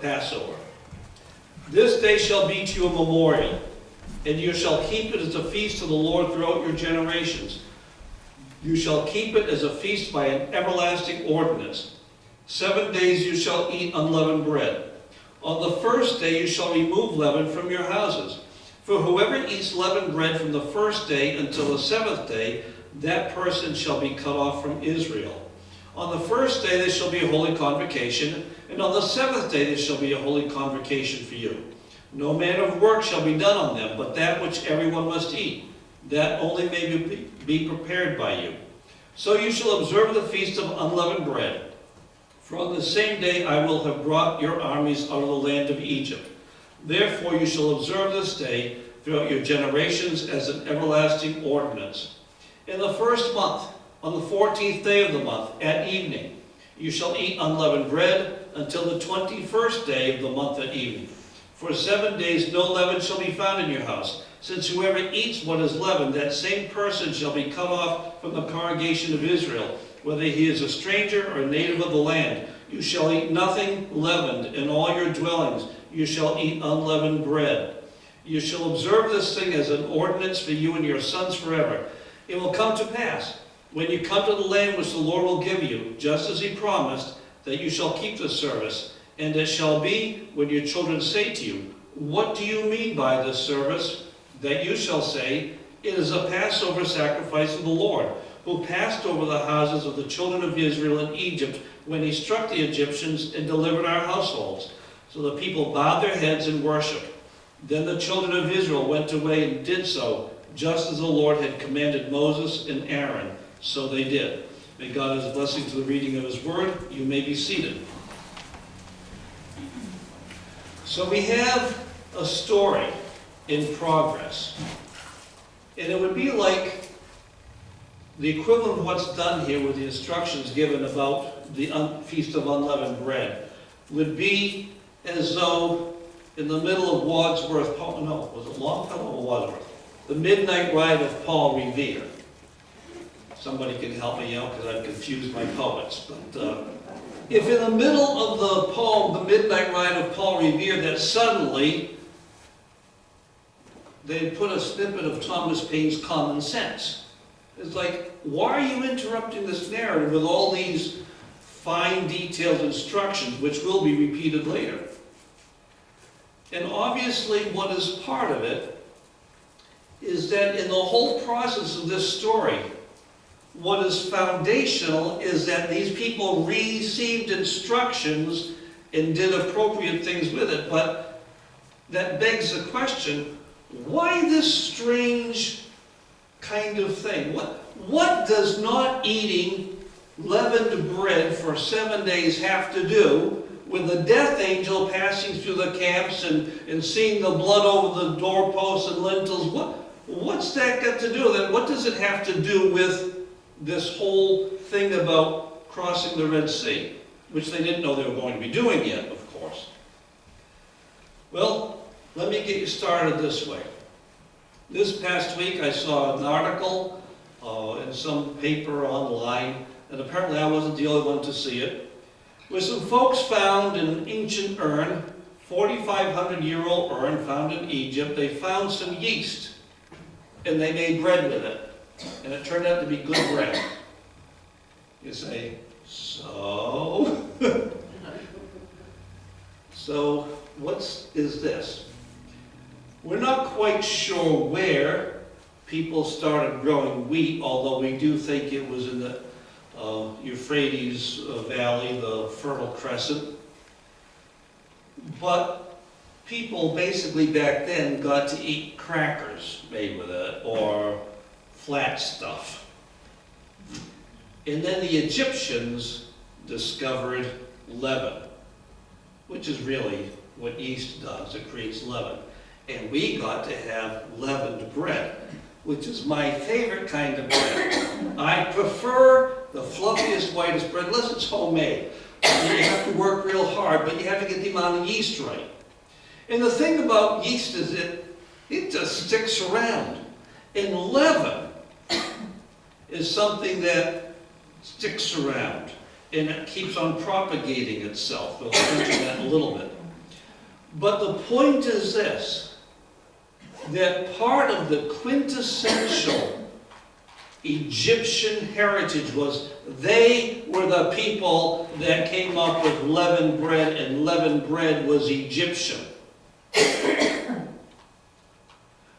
Passover. This day shall be to you a memorial, and you shall keep it as a feast of the Lord throughout your generations. You shall keep it as a feast by an everlasting ordinance. 7 days you shall eat unleavened bread. On the first day you shall remove leaven from your houses. For whoever eats leavened bread from the first day until the seventh day, that person shall be cut off from Israel. On the first day there shall be a holy convocation, and on the seventh day there shall be a holy convocation for you. No manner of work shall be done on them, but that which everyone must eat, that only may be prepared by you. So you shall observe the feast of unleavened bread. For on the same day I will have brought your armies out of the land of Egypt. Therefore you shall observe this day throughout your generations as an everlasting ordinance. In the first month, on the 14th day of the month, at evening, you shall eat unleavened bread until the 21st day of the month at evening. For 7 days no leaven shall be found in your house, since whoever eats what is leavened, that same person shall be cut off from the congregation of Israel, whether he is a stranger or a native of the land. You shall eat nothing leavened in all your dwellings. You shall eat unleavened bread. You shall observe this thing as an ordinance for you and your sons forever. It will come to pass, when you come to the land which the Lord will give you, just as he promised, that you shall keep the service. And it shall be, when your children say to you, what do you mean by this service? That you shall say, it is a Passover sacrifice of the Lord, who passed over the houses of the children of Israel in Egypt when he struck the Egyptians and delivered our households. So the people bowed their heads and worshipped. Then the children of Israel went away and did so, just as the Lord had commanded Moses and Aaron. So they did. May God add his blessing to the reading of his word. You may be seated. So we have a story in progress. And it would be like the equivalent of what's done here with the instructions given about the Feast of Unleavened Bread would be as though in the middle of Wadsworth, no, was it Longfellow or Wadsworth? The Midnight Ride of Paul Revere. Somebody can help me out because I've confused my poets. But if in the middle of the poem, The Midnight Ride of Paul Revere, that suddenly they put a snippet of Thomas Paine's Common Sense. It's like, why are you interrupting this narrative with all these fine detailed instructions, which will be repeated later? And obviously what is part of it is that in the whole process of this story, what is foundational is that these people received instructions and did appropriate things with it. But that begs the question, why this strange kind of thing? What does not eating leavened bread for 7 days have to do with the death angel passing through the camps and seeing the blood over the doorposts and lintels? What's that got to do with it? What does it have to do with this whole thing about crossing the Red Sea, which they didn't know they were going to be doing yet, of course? Well, let me get you started this way. This past week I saw an article in some paper online, and apparently I wasn't the only one to see it, where some folks found an ancient urn, 4,500-year-old urn found in Egypt. They found some yeast, and they made bread with it. And it turned out to be good bread. You say, so? So, what is this? We're not quite sure where people started growing wheat, although we do think it was in the Euphrates Valley, the Fertile Crescent. But people basically back then got to eat crackers made with it, or flat stuff. And then the Egyptians discovered leaven, which is really what yeast does. It creates leaven. And we got to have leavened bread, which is my favorite kind of bread. I prefer the fluffiest, whitest bread, unless it's homemade. You have to work real hard, but you have to get the amount of yeast right. And the thing about yeast is it just sticks around. And leaven is something that sticks around, and it keeps on propagating itself. We'll mention that in a little bit. But the point is this, that part of the quintessential Egyptian heritage was they were the people that came up with leavened bread, and leavened bread was Egyptian.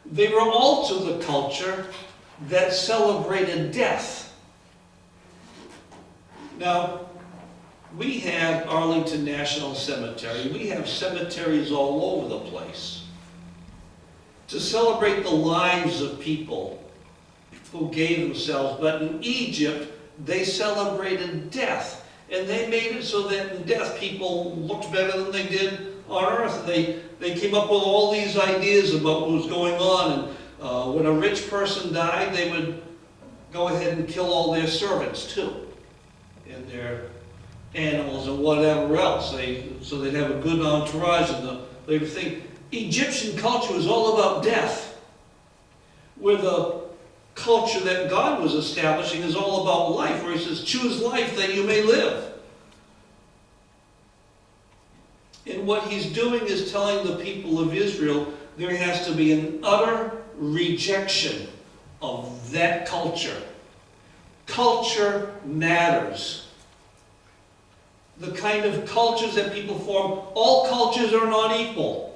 They were also the culture that celebrated death. Now, we have Arlington National Cemetery. We have cemeteries all over the place to celebrate the lives of people who gave themselves. But in Egypt, they celebrated death. And they made it so that in death, people looked better than they did on earth. They came up with all these ideas about what was going on. And when a rich person died, they would go ahead and kill all their servants too, and their animals and whatever else. So they'd have a good entourage, and they would think Egyptian culture was all about death, where the culture that God was establishing is all about life, where he says, choose life that you may live. And what he's doing is telling the people of Israel there has to be an utter rejection of that culture. Culture matters. The kind of cultures that people form, all cultures are not equal.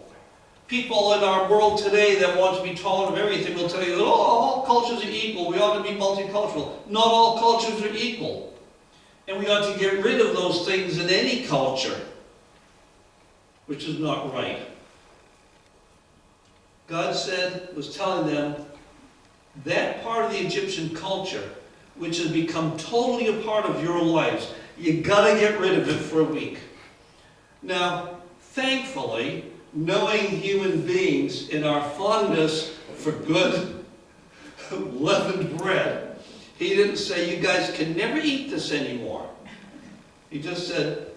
People in our world today that want to be tolerant of everything will tell you, oh, all cultures are equal, we ought to be multicultural. Not all cultures are equal. And we ought to get rid of those things in any culture, which is not right. God was telling them, that part of the Egyptian culture, which has become totally a part of your lives, you gotta get rid of it for a week. Now, thankfully, knowing human beings in our fondness for good leavened bread, he didn't say, you guys can never eat this anymore. He just said,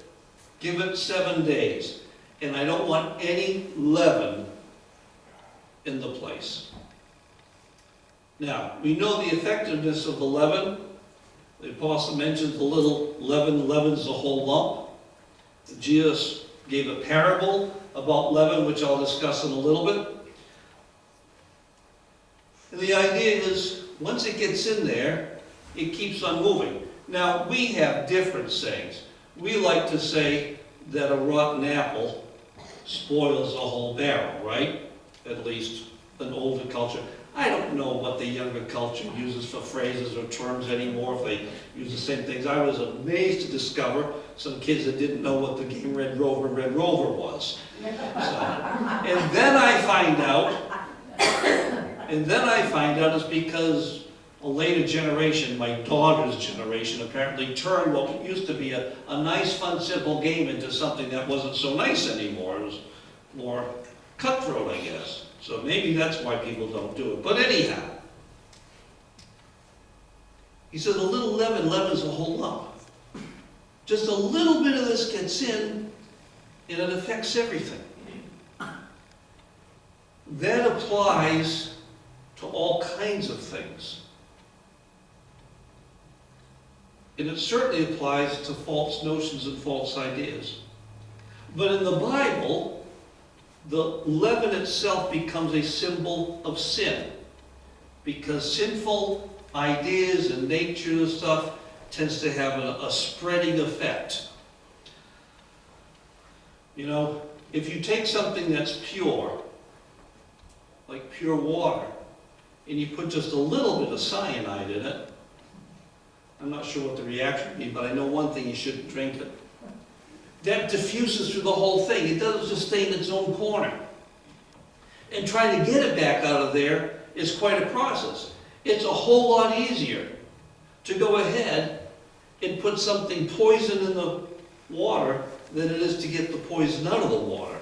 give it 7 days. And I don't want any leaven in the place. Now, we know the effectiveness of the leaven. The apostle mentions the little leaven leavens the whole lump. Jesus gave a parable about leaven, which I'll discuss in a little bit. And the idea is, once it gets in there, it keeps on moving. Now, we have different sayings. We like to say that a rotten apple spoils the whole barrel, right? At least an older culture. I don't know what the younger culture uses for phrases or terms anymore, if they use the same things. I was amazed to discover some kids that didn't know what the game Red Rover was. So, and then I find out it's because a later generation, my daughter's generation, apparently turned what used to be a nice, fun, simple game into something that wasn't so nice anymore. It was more cutthroat, I guess. So maybe that's why people don't do it. But anyhow, he says a little leaven leavens the whole lump. Just a little bit of this gets in, and it affects everything. That applies to all kinds of things. And it certainly applies to false notions and false ideas. But in the Bible, the leaven itself becomes a symbol of sin, because sinful ideas and nature and stuff tends to have a spreading effect. You know, if you take something that's pure, like pure water, and you put just a little bit of cyanide in it, I'm not sure what the reaction would be, but I know one thing: you shouldn't drink it. That diffuses through the whole thing. It doesn't just stay in its own corner. And trying to get it back out of there is quite a process. It's a whole lot easier to go ahead and put something poison in the water than it is to get the poison out of the water.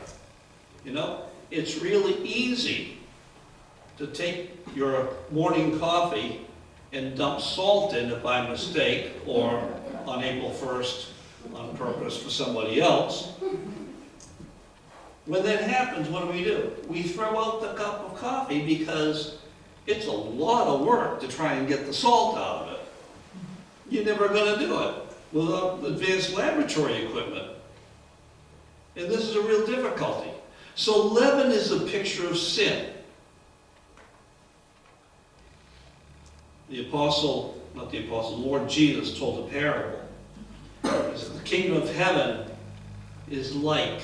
You know, it's really easy to take your morning coffee and dump salt in it by mistake, or on April 1st, on purpose for somebody else. When that happens, what do? We throw out the cup of coffee because it's a lot of work to try and get the salt out of it. You're never going to do it without advanced laboratory equipment. And this is a real difficulty. So leaven is a picture of sin. Lord Jesus told a parable. He said, the kingdom of heaven is like.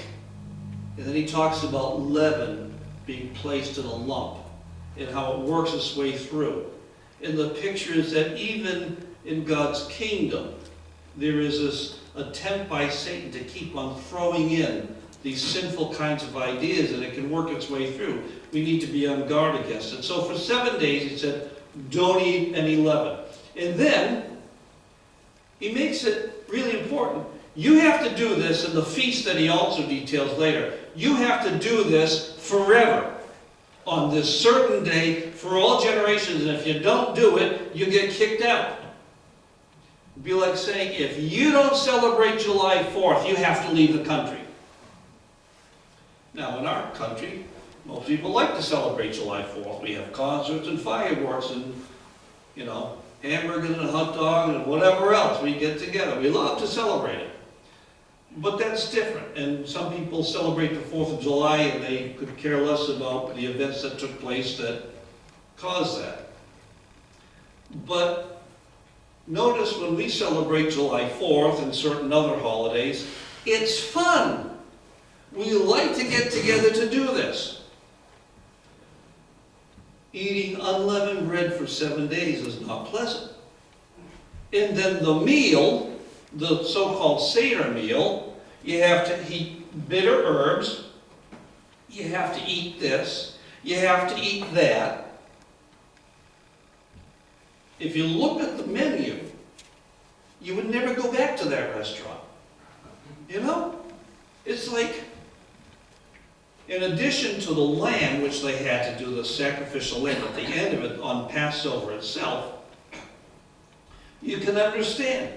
And then he talks about leaven being placed in a lump and how it works its way through. And the picture is that even in God's kingdom, there is this attempt by Satan to keep on throwing in these sinful kinds of ideas, and it can work its way through. We need to be on guard against it. So for 7 days, he said, don't eat any leaven. And then, he makes it really important. You have to do this in the feast that he also details later. You have to do this forever, on this certain day, for all generations. And if you don't do it, you get kicked out. It'd be like saying, if you don't celebrate July 4th, you have to leave the country. Now, in our country, most people like to celebrate July 4th. We have concerts and fireworks and, hamburgers and hot dogs and whatever else. We get together. We love to celebrate it. But that's different. And some people celebrate the 4th of July and they could care less about the events that took place that caused that. But notice when we celebrate July 4th and certain other holidays, it's fun. We like to get together to do this. Eating unleavened bread for 7 days is not pleasant. And then the meal, the so-called Seder meal, you have to eat bitter herbs, you have to eat this, you have to eat that. If you look at the menu, you would never go back to that restaurant. It's like, in addition to the lamb, which they had to do, the sacrificial lamb at the end of it on Passover itself, you can understand.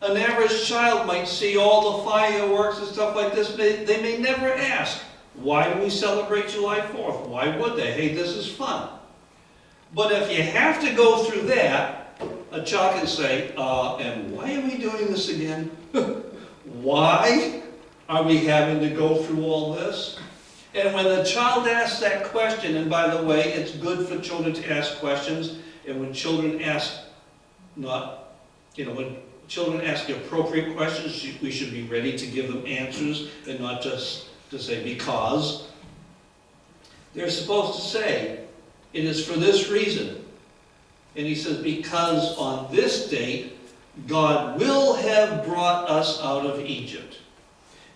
An average child might see all the fireworks and stuff like this. They may never ask, why do we celebrate July 4th? Why would they? Hey, this is fun. But if you have to go through that, a child can say, and why are we doing this again? Why are we having to go through all this? And when the child asks that question, and by the way, it's good for children to ask questions, and when children ask when children ask appropriate questions, we should be ready to give them answers and not just to say because. They're supposed to say, it is for this reason. And he says, because on this date, God will have brought us out of Egypt.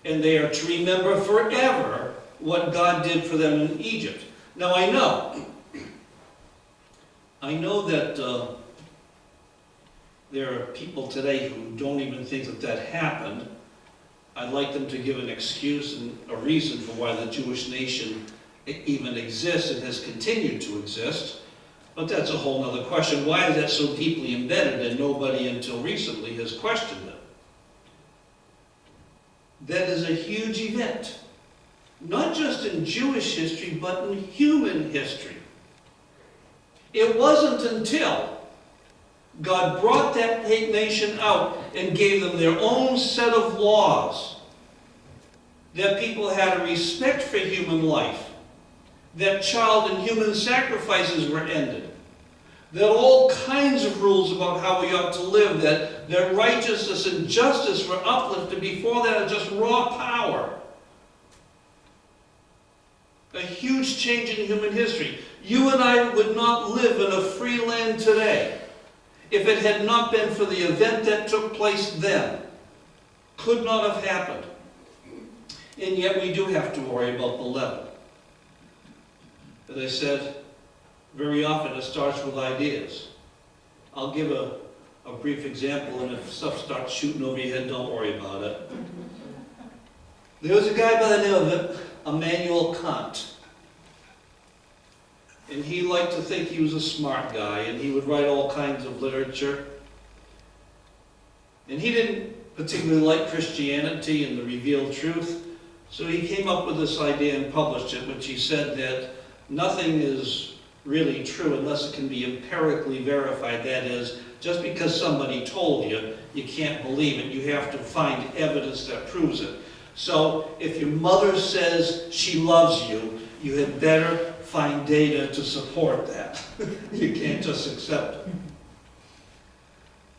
And they are to remember forever what God did for them in Egypt. Now I know that there are people today who don't even think that that happened. I'd like them to give an excuse and a reason for why the Jewish nation even exists and has continued to exist. But that's a whole other question. Why is that so deeply embedded and nobody until recently has questioned it? That is a huge event. Not just in Jewish history, but in human history. It wasn't until God brought that nation out and gave them their own set of laws that people had a respect for human life, that child and human sacrifices were ended, that all kinds of rules about how we ought to live, that righteousness and justice were uplifted. Before that, it was just raw power. A huge change in human history. You and I would not live in a free land today if it had not been for the event that took place then. Could not have happened. And yet we do have to worry about the leaven. As I said, very often it starts with ideas. I'll give a brief example, and if stuff starts shooting over your head, don't worry about it. There was a guy by the name of Immanuel Kant. And he liked to think he was a smart guy, and he would write all kinds of literature. And he didn't particularly like Christianity and the revealed truth, so he came up with this idea and published it, which he said that nothing is really true unless it can be empirically verified. That is, just because somebody told you, you can't believe it. You have to find evidence that proves it. So if your mother says she loves you, you had better find data to support that. You can't just accept it.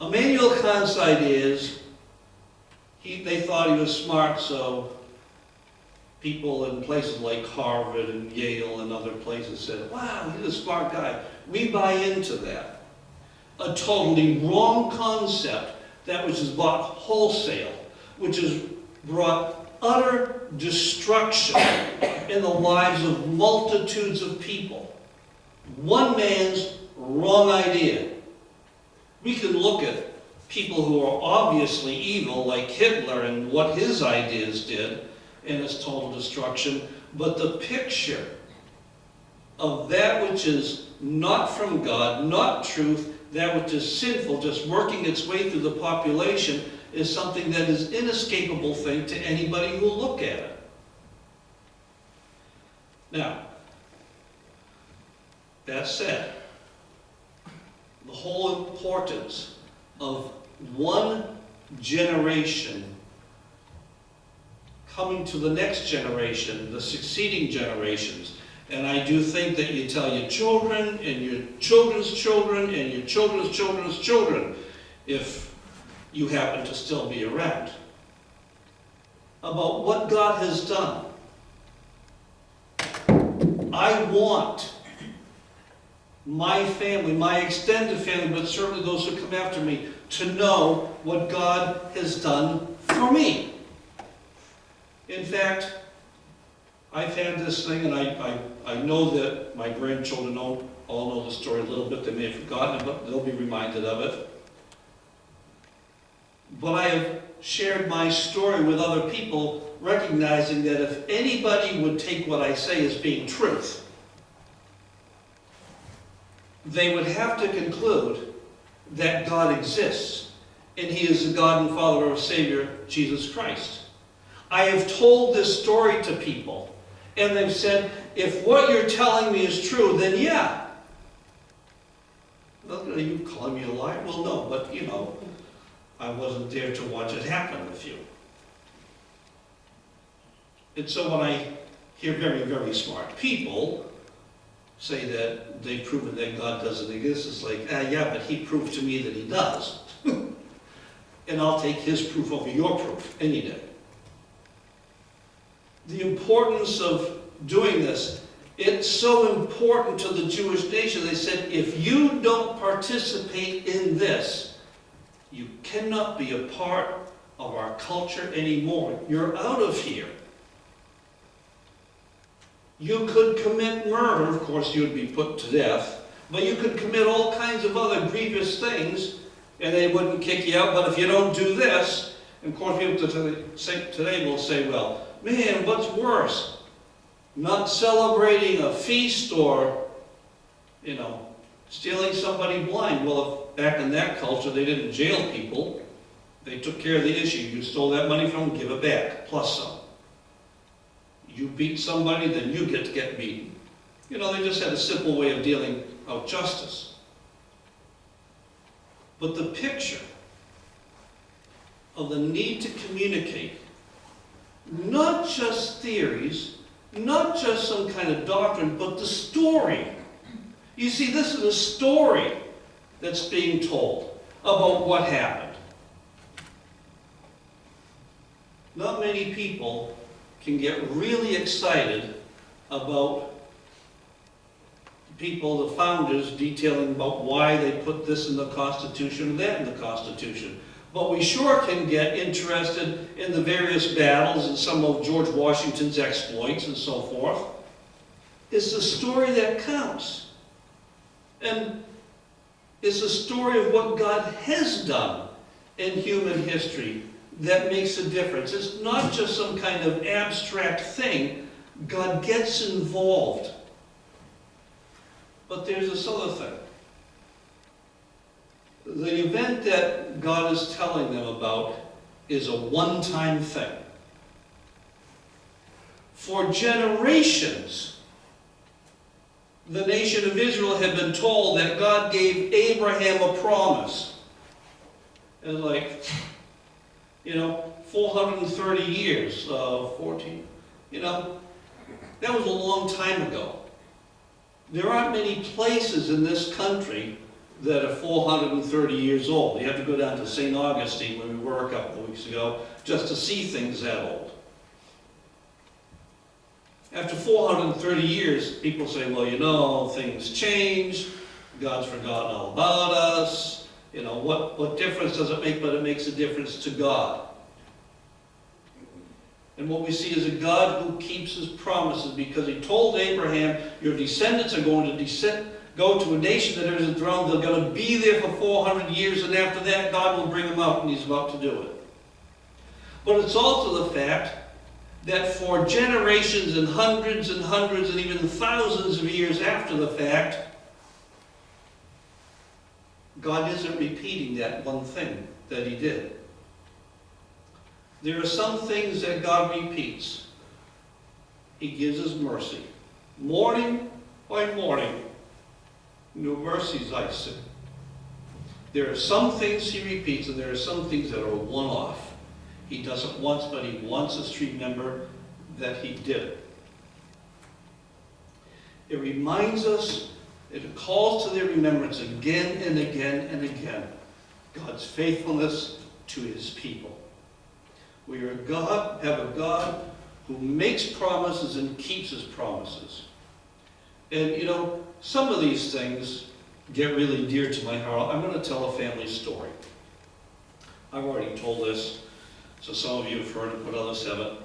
Immanuel Kant's idea is, they thought he was smart, so people in places like Harvard and Yale and other places said, wow, he's a smart guy. We buy into that. A totally wrong concept, that which is bought wholesale, which has brought utter destruction in the lives of multitudes of people. One man's wrong idea. We can look at people who are obviously evil, like Hitler and what his ideas did, and its total destruction, but the picture of that which is not from God, not truth, that which is sinful, just working its way through the population, is something that is inescapable thing to anybody who will look at it. Now, that said, the whole importance of one generation coming to the next generation, the succeeding generations. And I do think that you tell your children and your children's children and your children's children's children, if you happen to still be around, about what God has done. I want my family, my extended family, but certainly those who come after me, to know what God has done for me. In fact, I've had this thing, and I know that my grandchildren all know the story a little bit. They may have forgotten it, but they'll be reminded of it. But I have shared my story with other people, recognizing that if anybody would take what I say as being truth, they would have to conclude that God exists, and He is the God and Father of our Savior, Jesus Christ. I have told this story to people, and they've said, if what you're telling me is true, then yeah. Well, are you calling me a liar? Well, no, but you know, I wasn't there to watch it happen with you. And so when I hear very, very smart people say that they've proven that God doesn't exist, it's like, yeah, but He proved to me that He does. And I'll take His proof over your proof any day. The importance of doing this, it's so important to the Jewish nation. They said, if you don't participate in this, you cannot be a part of our culture anymore. You're out of here. You could commit murder, of course you would be put to death, but you could commit all kinds of other grievous things, and they wouldn't kick you out. But if you don't do this, and of course people today will say, well, man, what's worse? Not celebrating a feast or, you know, stealing somebody blind. Well, if back in that culture they didn't jail people, they took care of the issue. You stole that money from them, give it back, plus some. You beat somebody, then you get to get beaten. You know, they just had a simple way of dealing out justice. But the picture of the need to communicate, not just theories, not just some kind of doctrine, but the story. You see, this is a story that's being told about what happened. Not many people can get really excited about people, the founders, detailing about why they put this in the Constitution and that in the Constitution. But we sure can get interested in the various battles and some of George Washington's exploits and so forth. It's the story that counts. And it's the story of what God has done in human history that makes a difference. It's not just some kind of abstract thing. God gets involved. But there's this other thing. The event that God is telling them about is a one-time thing. For generations, the nation of Israel had been told that God gave Abraham a promise. And like, you know, 430 years, 14, you know, that was a long time ago. There aren't many places in this country that are 430 years old. You have to go down to St. Augustine, where we were a couple of weeks ago, just to see things that old. After 430 years, people say, well, you know, things change, God's forgotten all about us, you know, what difference does it make? But it makes a difference to God. And what we see is a God who keeps his promises, because he told Abraham, your descendants are going to go to a nation that isn't thrown. They're going to be there for 400 years, and after that, God will bring them out, and he's about to do it. But it's also the fact that for generations and hundreds and even thousands of years after the fact, God isn't repeating that one thing that he did. There are some things that God repeats. He gives us mercy. Morning by morning, new mercies I see. There are some things he repeats, and there are some things that are one-off. He does it once, but he wants us to remember that he did it. It reminds us, it calls to their remembrance again and again and again, God's faithfulness to his people. We are have a God who makes promises and keeps his promises. And you know, some of these things get really dear to my heart. I'm going to tell a family story. I've already told this, so some of you have heard it, but others haven't.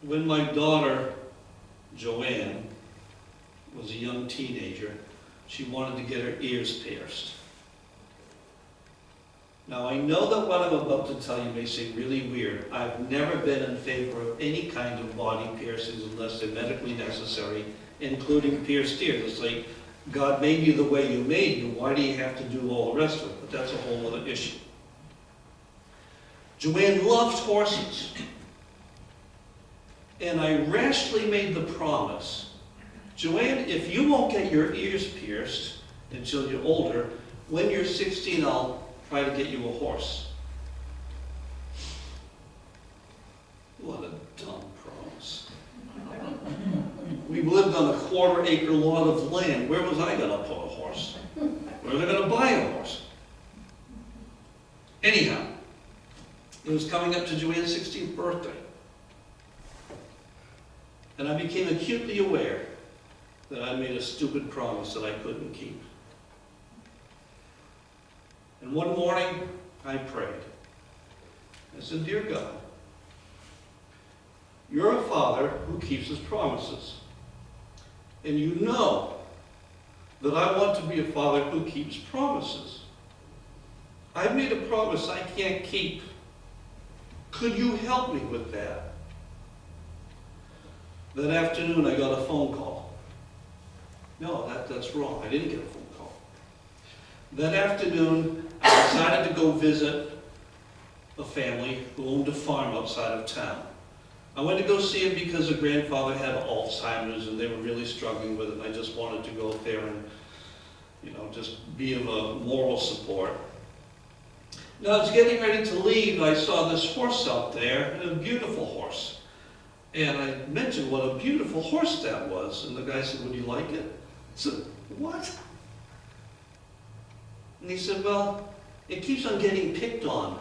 When my daughter, Joanne, was a young teenager, she wanted to get her ears pierced. Now, I know that what I'm about to tell you may seem really weird. I've never been in favor of any kind of body piercings unless they're medically necessary, including pierced ears. It's like, God made you the way you made you, why do you have to do all the rest of it? But that's a whole other issue. Joanne loved horses. And I rashly made the promise, Joanne, if you won't get your ears pierced until you're older, when you're 16, I'll try to get you a horse. What a dumb promise. We lived on a quarter-acre lot of land. Where was I going to put a horse? Where was I going to buy a horse? Anyhow, it was coming up to Joanne's 16th birthday. And I became acutely aware that I made a stupid promise that I couldn't keep. And one morning, I prayed. I said, Dear God, you're a father who keeps his promises. And you know that I want to be a father who keeps promises. I've made a promise I can't keep. Could you help me with that? That afternoon, I got a phone call. No, that's wrong. I didn't get a phone call. That afternoon, I decided to go visit a family who owned a farm outside of town. I went to go see him because the grandfather had Alzheimer's and they were really struggling with it. And I just wanted to go up there and, you know, just be of a moral support. Now, I was getting ready to leave. I saw this horse out there, a beautiful horse. And I mentioned what a beautiful horse that was. And the guy said, would you like it? I said, what? And he said, well, it keeps on getting picked on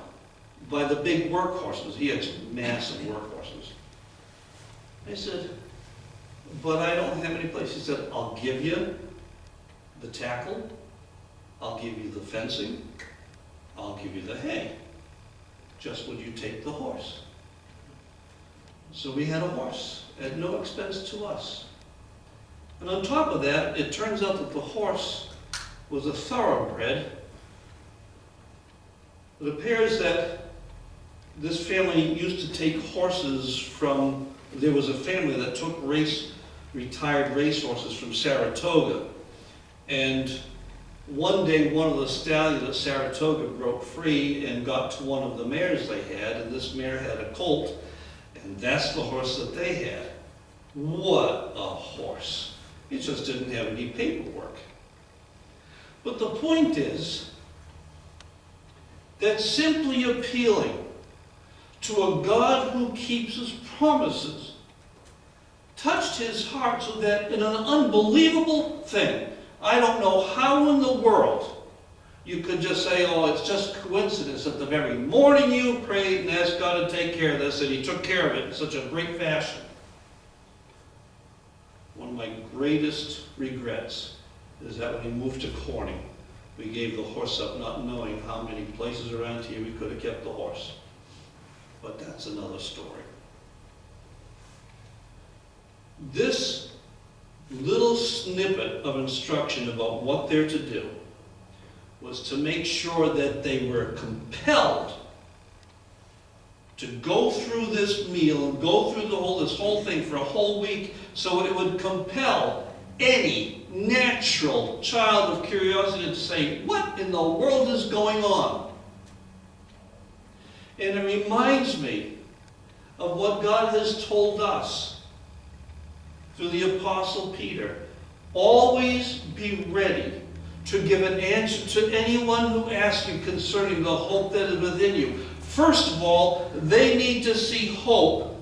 by the big workhorses. He had some massive workhorses. I said, but I don't have any place. He said, I'll give you the tackle, I'll give you the fencing, I'll give you the hay. Just would you take the horse? So we had a horse at no expense to us. And on top of that, it turns out that the horse was a thoroughbred. It appears that this family used to take horses from, there was a family that took retired racehorses from Saratoga. And one day, one of the stallions at Saratoga broke free and got to one of the mares they had, and this mare had a colt, and that's the horse that they had. What a horse. It just didn't have any paperwork. But the point is, that simply appealing to a God who keeps his promises touched his heart so that in an unbelievable thing, I don't know how in the world you could just say, oh, it's just coincidence that the very morning you prayed and asked God to take care of this, and he took care of it in such a great fashion. One of my greatest regrets is that when we moved to Corning, we gave the horse up not knowing how many places around here we could have kept the horse. But that's another story. This little snippet of instruction about what they're to do was to make sure that they were compelled to go through this meal and go through this whole thing for a whole week, so it would compel any natural child of curiosity to say, what in the world is going on? And it reminds me of what God has told us through the Apostle Peter. Always be ready to give an answer to anyone who asks you concerning the hope that is within you. First of all, they need to see hope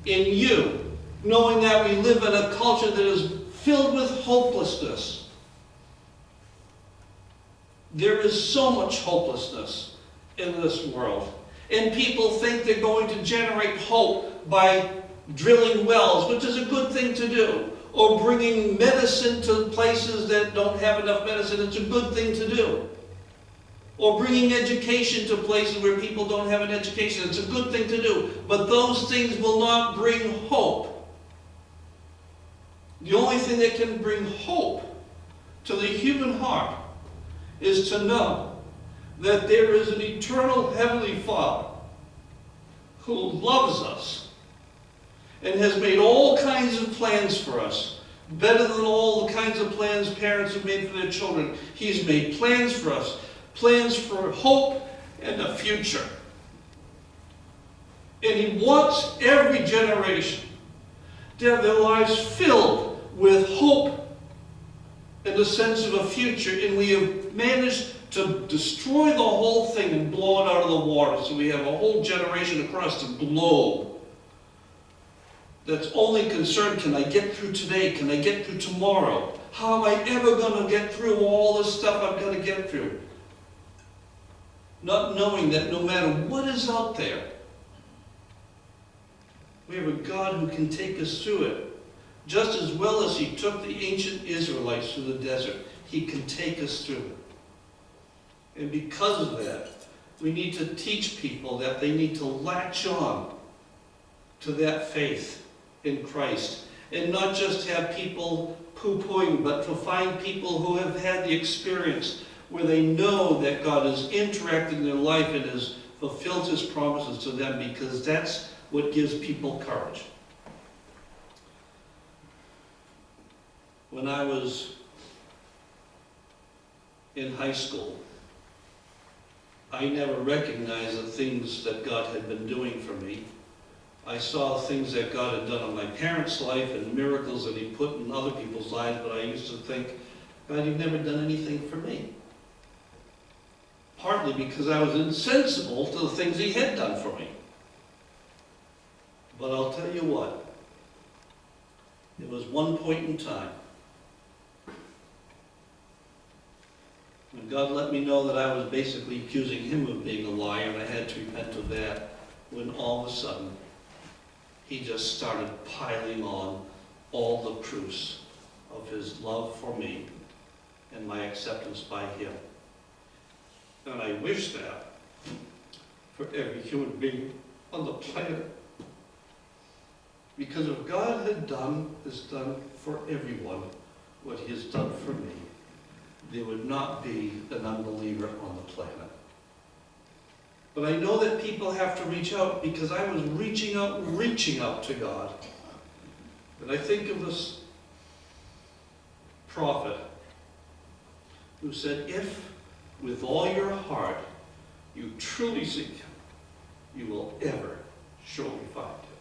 in you, knowing that we live in a culture that is filled with hopelessness. There is so much hopelessness in this world. And people think they're going to generate hope by drilling wells, which is a good thing to do, or bringing medicine to places that don't have enough medicine. It's a good thing to do. Or bringing education to places where people don't have an education. It's a good thing to do. But those things will not bring hope. The only thing that can bring hope to the human heart is to know that there is an eternal Heavenly Father who loves us and has made all kinds of plans for us, better than all the kinds of plans parents have made for their children. He's made plans for us, plans for hope and a future. And he wants every generation to have their lives filled with hope and the sense of a future. And we have managed to destroy the whole thing and blow it out of the water. So we have a whole generation across the globe that's only concerned, can I get through today? Can I get through tomorrow? How am I ever going to get through all this stuff I've got to get through? Not knowing that no matter what is out there, we have a God who can take us through it. Just as well as he took the ancient Israelites through the desert, he can take us through it. And because of that, we need to teach people that they need to latch on to that faith in Christ, and not just have people poo-pooing, but to find people who have had the experience where they know that God has interacted in their life and has fulfilled his promises to them, because that's what gives people courage. When I was in high school, I never recognized the things that God had been doing for me. I saw things that God had done in my parents' life and miracles that he put in other people's lives, but I used to think, God, you've never done anything for me. Partly because I was insensible to the things he had done for me. But I'll tell you what, it was one point in time when God let me know that I was basically accusing him of being a liar, and I had to repent of that, when all of a sudden he just started piling on all the proofs of his love for me and my acceptance by him. And I wish that for every human being on the planet. Because if God has done for everyone what he has done for me, there would not be an unbeliever on the planet. But I know that people have to reach out, because I was reaching out to God. And I think of this prophet who said, if with all your heart you truly seek him, you will ever surely find him.